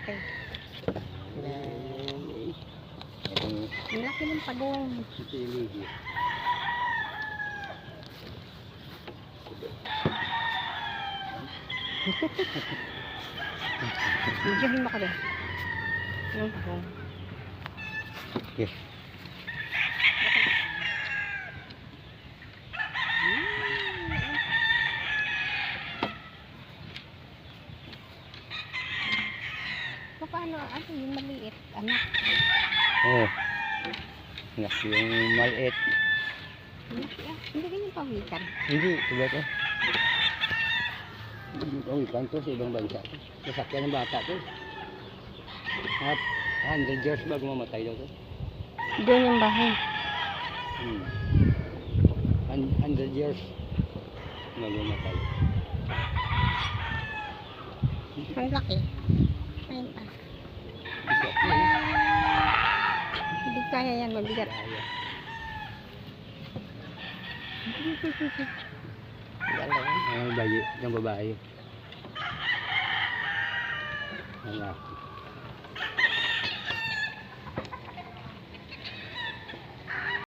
malaki. Ang laki ng pagong. Medyohin mo ka ba? Yung pagong. Yes. Paano? Ano yung maliit? Anak? Oh. Anak yung maliit. Anak ya? Hindi ganyan pawikan. Hindi, tuloy ko. Pawikan to sa ibang bansa. Sasakyan ng bata to. At 100 years bago mamatay daw to. Doon yung bahay. 100 years bago mamatay. Ang laki. Ayun pa. Hindi kaya yan, mabigat. Galing. Ang bayi, ng babae. Ang laki.